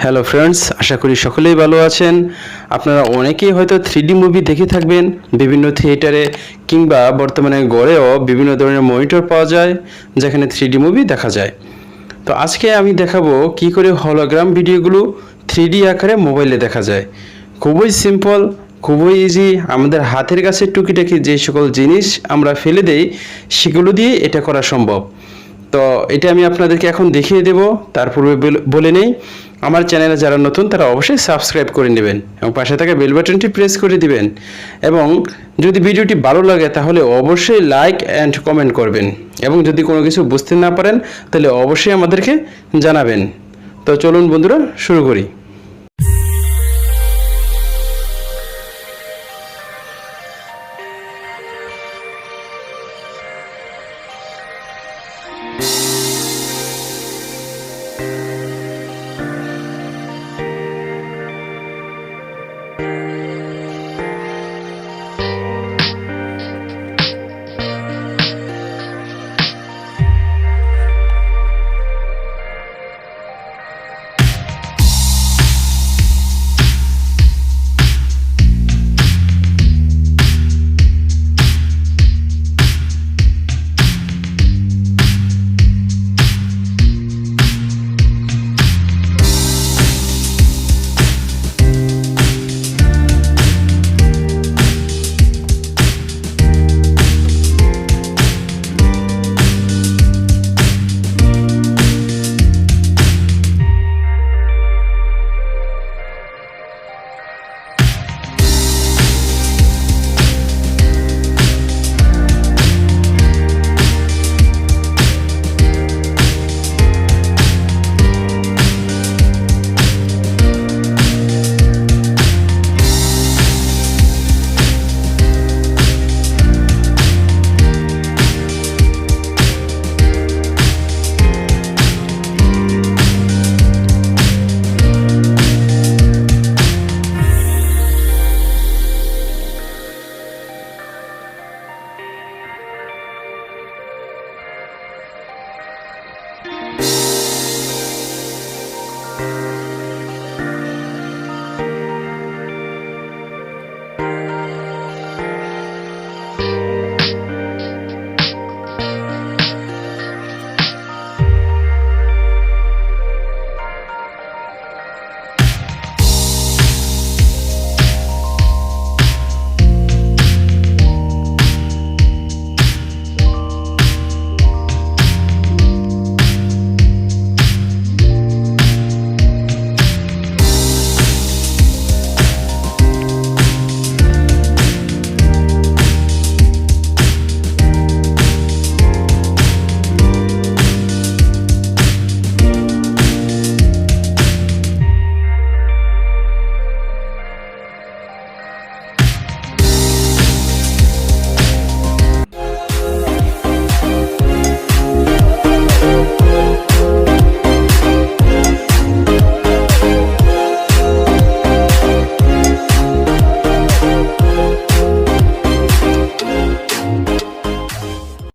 Hello friends, আশা করি সকলেই ভালো আছেন। আপনারা অনেকেই হয়তো 3D মুভি দেখে থাকবেন বিভিন্ন থিয়েটারে কিংবা বর্তমানে গড়েও বিভিন্ন ধরনের মনিটর পাওয়া যায় যেখানে 3D মুভি দেখা যায়। তো আজকে আমি দেখাবো কি করে হলোগ্রাম ভিডিওগুলো 3D আকারে মোবাইলে দেখা যায়। খুবই সিম্পল, খুবই ইজি। আমাদের হাতের কাছে টুকিটাকি যে সকল জিনিস আমরা ফেলে দেই সেগুলো দিয়ে এটা করা সম্ভব। তো এটা আমি আপনাদেরকে এখন দেখিয়ে দেব। তার পূর্বে বলে নেই, আমার চ্যানেলে যারা নতুন তারা অবশ্যই সাবস্ক্রাইব করে নেবেন এবং পাশে থাকা বেল বাটনটি প্রেস করে দিবেন। এবং যদি ভিডিওটি ভালো লাগে তাহলে অবশ্যই লাইক অ্যান্ড কমেন্ট করবেন। এবং যদি কোনো কিছু বুঝতে না পারেন তাহলে অবশ্যই আমাদেরকে জানাবেন। তো চলুন বন্ধুরা, শুরু করি।